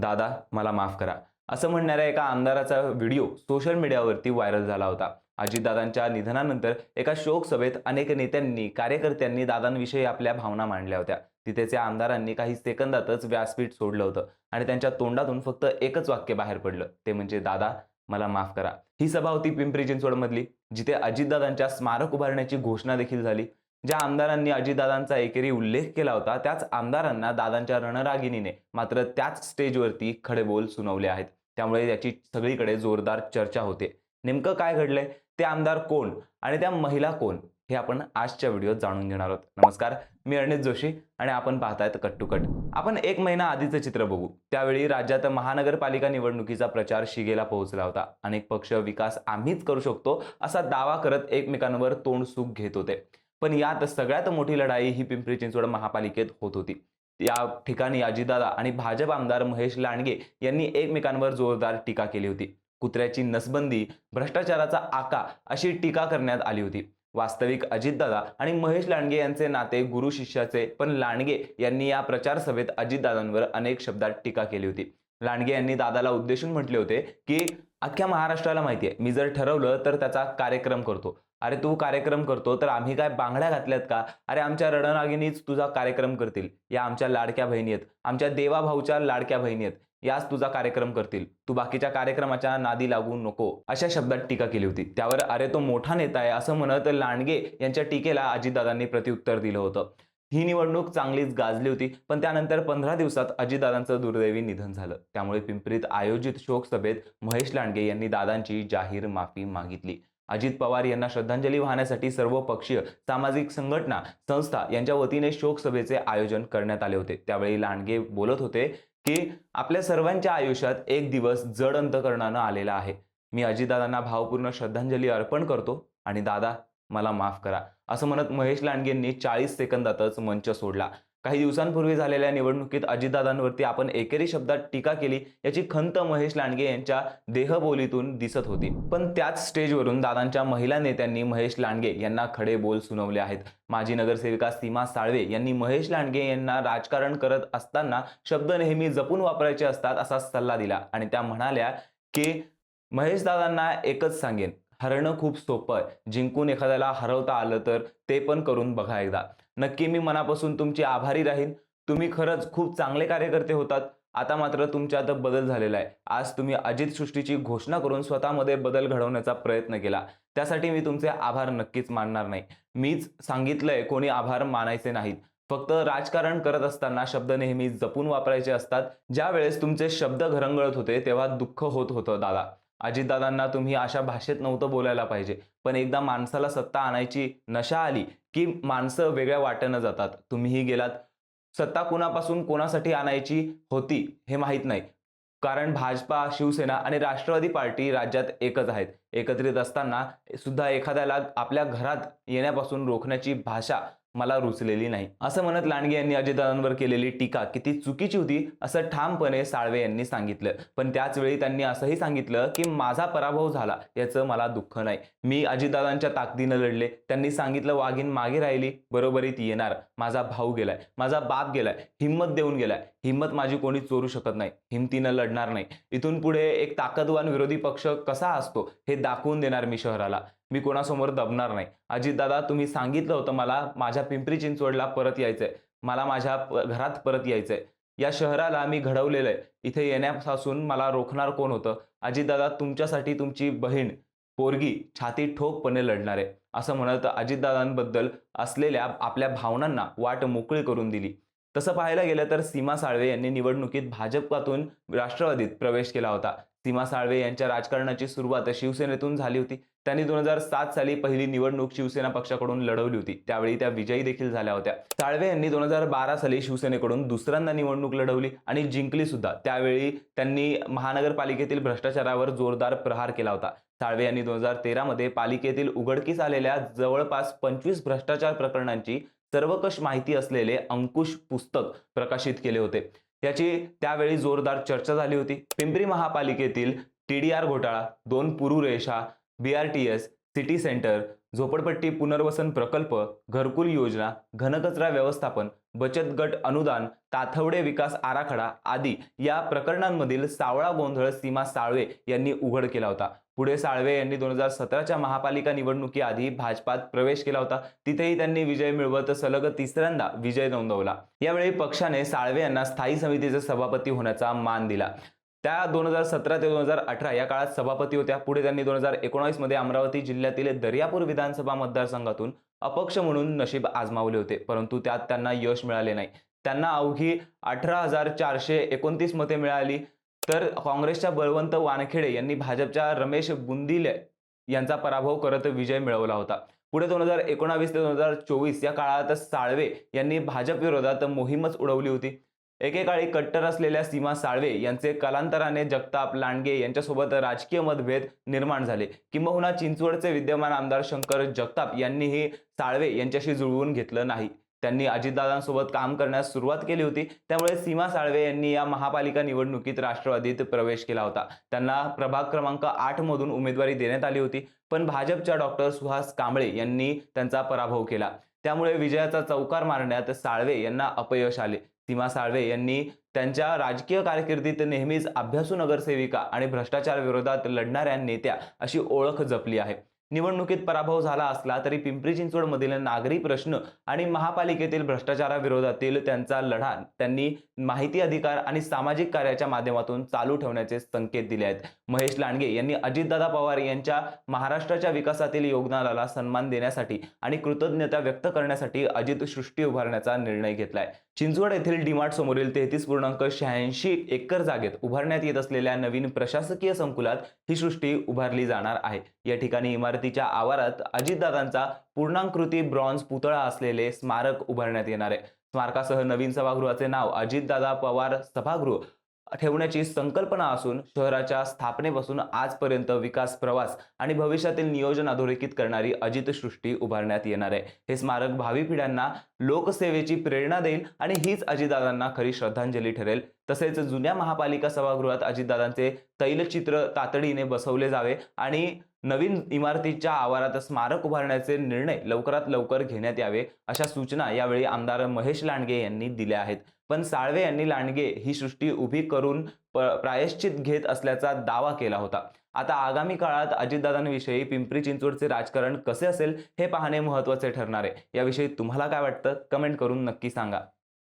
दादा मला माफ करा असं म्हणणाऱ्या एका आमदाराचा व्हिडिओ सोशल मीडियावरती व्हायरल झाला होता. अजितदादांच्या निधनानंतर एका शोक सभेत अनेक नेत्यांनी कार्यकर्त्यांनी दादांविषयी आपल्या भावना मांडल्या होत्या. तिथेच्या आमदारांनी काही सेकंदातच व्यासपीठ सोडलं होतं आणि त्यांच्या तोंडातून फक्त एकच वाक्य बाहेर पडलं, ते म्हणजे दादा मला माफ करा. ही सभा होती पिंपरी चिंचवड मधली, जिथे अजितदादांच्या स्मारक उभारण्याची घोषणा देखील झाली. ज्या आमदारांनी अजितदादांचा एकेरी उल्लेख केला होता त्याच आमदारांना दादांच्या रणरागिणीने मात्र त्याच स्टेजवरती खडे बोल सुनावले आहेत. त्यामुळे याची सगळीकडे जोरदार चर्चा होते. नेमकं काय घडलंय, ते आमदार कोण आणि त्या महिला कोण, हे आपण आजच्या व्हिडिओत जाणून घेणार आहोत. नमस्कार, मी अर्णित जोशी आणि आपण पाहतायत कट टू कट. आपण एक महिना आधीचं चित्र बघू. त्यावेळी राज्यात महानगरपालिका निवडणुकीचा प्रचार शिगेला पोहोचला होता. अनेक पक्ष विकास आम्हीच करू शकतो असा दावा करत एकमेकांवर तोंड सुख घेत होते. पण यात सगळ्यात मोठी लढाई ही पिंपरी चिंचवड महापालिकेत होत होती. या ठिकाणी अजितदादा आणि भाजप आमदार महेश लांडगे यांनी एकमेकांवर जोरदार टीका केली होती. कुत्र्याची नसबंदी, भ्रष्टाचाराचा आका अशी टीका करण्यात आली होती. वास्तविक अजितदादा आणि महेश लांडगे यांचे नाते गुरु शिष्याचे, पण लांडगे यांनी या प्रचार सभेत अजितदादांवर अनेक शब्दात टीका केली होती. लांडगे यांनी दादाला उद्देशून म्हटले होते की अख्ख्या महाराष्ट्राला माहिती आहे, मी जर ठरवलं तर त्याचा कार्यक्रम करतो. अरे तू कार्यक्रम करतो तर आम्ही काय बांगड्या घातल्यात का? अरे आमच्या रणरागिणीच तुझा कार्यक्रम करतील. या आमच्या लाडक्या बहिणी आहेत, आमच्या देवाभाऊच्या लाडक्या बहिणी आहेत, याच तुझा कार्यक्रम करतील. तू बाकीच्या कार्यक्रमाच्या नादी लागू नको, अशा शब्दात टीका केली होती. त्यावर अरे तो मोठा नेता आहे असं म्हणत लांडगे यांच्या टीकेला अजितदादांनी प्रत्युत्तर दिलं होतं. ही निवडणूक चांगलीच गाजली होती, पण त्यानंतर 15 दिवसात अजितदादांचं दुर्दैवी निधन झालं. त्यामुळे पिंपरीत आयोजित शोक सभेत महेश लांडगे यांनी दादांची जाहीर माफी मागितली. अजित पवार यांना श्रद्धांजली वाहण्यासाठी सर्व पक्षीय, सामाजिक संघटना, संस्था यांच्या वतीने शोक सभेचे आयोजन करण्यात आले होते. त्यावेळी लांडगे बोलत होते की आपल्या सर्वांच्या आयुष्यात एक दिवस जड अंतकरणानं आलेला आहे. मी अजितदादांना भावपूर्ण श्रद्धांजली अर्पण करतो आणि दादा मला माफ करा, असं म्हणत महेश लांडगेंनी 40 सेकंदातच मंच सोडला. काही दिवसांपूर्वी झालेल्या निवडणुकीत अजितदादांवरती आपण एकेरी शब्दात टीका केली याची खंत महेश लांडगे यांच्या देहबोलीतून दिसत होती. पण त्याच स्टेजवरून दादांच्या महिला नेत्यांनी महेश लांडगे यांना खडे बोल सुनावले आहेत. माजी नगरसेविका सीमा साळवे यांनी महेश लांडगे यांना राजकारण करत असताना शब्द नेहमी जपून वापरायचे असतात असा सल्ला दिला आणि त्या म्हणाल्या की महेश दादांना एकच सांगेन, हरणं खूप सोपं आहे, जिंकून एखाद्याला हरवता आलं तर ते पण करून बघा एकदा. नक्की मी मनापासून तुमची आभारी राहीन. तुम्ही खरंच खूप चांगले कार्यकर्ते होतात. आता मात्र तुमच्यात बदल झालेला आहे. आज तुम्ही अजित सृष्टीची घोषणा करून स्वतःमध्ये बदल घडवण्याचा प्रयत्न केला. त्यासाठी मी तुमचे आभार नक्कीच मानणार नाही. मीच सांगितलंय कोणी आभार मानायचे नाहीत. फक्त राजकारण करत असताना शब्द नेहमी जपून वापरायचे असतात. ज्या वेळेस तुमचे शब्द घरंगळत होते तेव्हा दुःख होत होतं दादा. अजितदादांना तुम्ही अशा भाषेत नव्हतं बोलायला पाहिजे. पण एकदा माणसाला सत्ता आणायची नशा आली की माणसं वेगळ्या वाटेनं जातात. तुम्हीही गेलात. सत्ता कुणापासून कोणासाठी आणायची होती हे माहीत नाही, कारण भाजपा, शिवसेना आणि राष्ट्रवादी पार्टी राज्यात एकच आहेत. एकत्रित असताना सुद्धा एखाद्याला आपल्या घरात येण्यापासून रोखण्याची भाषा मला रुचलेली नाही, असं म्हणत लांडगे यांनी अजितदादांवर केलेली टीका किती चुकीची होती असं ठामपणे साळवे यांनी सांगितलं. पण त्याच वेळी त्यांनी असंही सांगितलं की माझा पराभव झाला याचं मला दुःख नाही. मी अजितदादांच्या ताकदीनं लढले. त्यांनी सांगितलं वाघीण मागे राहिली, बरोबरीत येणार. माझा भाऊ गेलाय, माझा बाप गेलाय, हिंमत देऊन गेलाय. हिंमत माझी कोणी चोरू शकत नाही. हिमतीनं लढणार नाही. इथून पुढे एक ताकदवान विरोधी पक्ष कसा असतो हे दाखवून देणार मी शहराला. मी कोणासमोर दबणार नाही. अजितदादा, तुम्ही सांगितलं होतं मला माझ्या पिंपरी चिंचवडला परत यायचंय, मला माझ्या घरात परत यायचंय. या शहराला मी घडवलेलं आहे. इथे येण्यापासून मला रोखणार कोण होतं? अजितदादा, तुमच्यासाठी तुमची बहीण पोरगी छाती ठोकपणे लढणार आहे, असं म्हणत अजितदादांबद्दल असलेल्या आपल्या भावनांना वाट मोकळी करून दिली. तसं पाहायला गेलं तर सीमा साळवे यांनी निवडणुकीत भाजपपातून राष्ट्रवादीत प्रवेश केला होता. सीमा साळवे यांच्या राजकारणाची सुरुवात शिवसेनेतून झाली होती. त्यांनी 2007 साली पहिली निवडणूक शिवसेना पक्षाकडून लढवली होती. त्यावेळी त्या विजयी देखील झाल्या होत्या. साळवे यांनी 2012 साली शिवसेनेकडून दुसऱ्यांदा निवडणूक लढवली आणि जिंकली सुद्धा. त्यावेळी त्यांनी महानगरपालिकेतील भ्रष्टाचारावर जोरदार प्रहार केला होता. साळवे यांनी 2013 मध्ये पालिकेतील उघडकीस आलेल्या जवळपास 25 भ्रष्टाचार प्रकरणांची सर्वकष माहिती असलेले अंकुश पुस्तक प्रकाशित केले होते. याची त्यावेळी जोरदार चर्चा झाली होती. पिंपरी महापालिकेतील TDR घोटाळा, 2 पुरू रेषा, BRTS, सिटी सेंटर, झोपडपट्टी पुनर्वसन प्रकल्प, घरकुल योजना, घनकचरा व्यवस्थापन, बचत गट अनुदान, ताथवडे विकास आराखडा आदी या प्रकरणांमधील सावळा गोंधळ सीमा साळवे यांनी उघड केला होता. पुढे साळवे यांनी 2017च्या महापालिका निवडणुकीआधी भाजपात प्रवेश केला होता. तिथेही त्यांनी विजय मिळवत सलग तिसऱ्यांदा विजय नोंदवला. यावेळी पक्षाने साळवे यांना स्थायी समितीचे सभापती होण्याचा मान दिला. त्या 2017 ते 2018 या काळात सभापती होत्या. पुढे त्यांनी 2019 मध्ये अमरावती जिल्ह्यातील दर्यापूर विधानसभा मतदारसंघातून अपक्ष म्हणून नशीब आजमावले होते, परंतु त्यात त्यांना यश मिळाले नाही. त्यांना अवघी 18,429 मते मिळाली. तर काँग्रेसच्या बळवंत वानखेडे यांनी भाजपच्या रमेश बुंदिले यांचा पराभव करत विजय मिळवला होता. पुढे 2019 ते 2024 या काळात साळवे यांनी भाजप विरोधात मोहीमच उडवली होती. एकेकाळी कट्टर असलेल्या सीमा साळवे यांचे कालांतराने जगताप लांडगे यांच्यासोबत राजकीय मतभेद निर्माण झाले. किंबहुना चिंचवडचे विद्यमान आमदार शंकर जगताप यांनीही साळवे यांच्याशी जुळवून घेतलं नाही. त्यांनी अजितदादांसोबत काम करण्यास सुरुवात केली होती. त्यामुळे सीमा साळवे यांनी या महापालिका निवडणुकीत राष्ट्रवादीत प्रवेश केला होता. त्यांना प्रभाग क्रमांक 8 मधून उमेदवारी देण्यात आली होती, पण भाजपच्या डॉक्टर सुहास कांबळे यांनी त्यांचा पराभव केला. त्यामुळे विजयाचा चौकार मारण्यात साळवे यांना अपयश आले. सीमा साळवे यांनी त्यांच्या राजकीय कारकिर्दीत नेहमीच अभ्यासू नगरसेविका आणि भ्रष्टाचार विरोधात लढणाऱ्या नेत्या अशी ओळख जपली आहे. निवडणुकीत पराभव झाला असला तरी पिंपरी चिंचवडमधील नागरी प्रश्न आणि महापालिकेतील भ्रष्टाचाराविरोधातील त्यांचा लढा त्यांनी माहिती अधिकार आणि सामाजिक कार्याच्या माध्यमातून चालू ठेवण्याचे संकेत दिले आहेत. महेश लांडगे यांनी अजितदादा पवार यांच्या महाराष्ट्राच्या विकासातील योगदानाला सन्मान देण्यासाठी आणि कृतज्ञता व्यक्त करण्यासाठी अजित सृष्टी उभारण्याचा निर्णय घेतलाय. चिंचवड येथील डीमार्ट समोरील 33.86 एकर जागेत उभारण्यात येत असलेल्या नवीन प्रशासकीय संकुलात ही सृष्टी उभारली जाणार आहे. या ठिकाणी इमारतीच्या आवारात अजितदादांचा पूर्णाकृती ब्रॉन्झ पुतळा असलेले स्मारक उभारण्यात येणार आहे. स्मारकासह नवीन सभागृहाचे नाव अजितदादा पवार सभागृह ठेवण्याची संकल्पना असून शहराच्या स्थापनेपासून आजपर्यंत विकास प्रवास आणि भविष्यातील नियोजन अधोरेखित करणारी अजित सृष्टी उभारण्यात येणार आहे. हे स्मारक भावी पिढ्यांना लोकसेवेची प्रेरणा देईल आणि हीच अजितदादांना खरी श्रद्धांजली ठरेल. तसेच जुन्या महापालिका सभागृहात अजितदादांचे तैलचित्र तातडीने बसवले जावे आणि नवीन इमारतीच्या आवारात स्मारक उभारण्याचे निर्णय लवकरात लवकर घेण्यात यावे, अशा सूचना यावेळी आमदार महेश लांडगे यांनी दिल्या आहेत. पण साळवे यांनी लांडगे ही सृष्टी उभी करून प्रायश्चित घेत असल्याचा दावा केला होता. आता आगामी काळात अजितदादांविषयी पिंपरी चिंचवडचे राजकारण कसे असेल हे पाहणे महत्त्वाचे ठरणार आहे. याविषयी तुम्हाला काय वाटतं? कमेंट करून नक्की सांगा.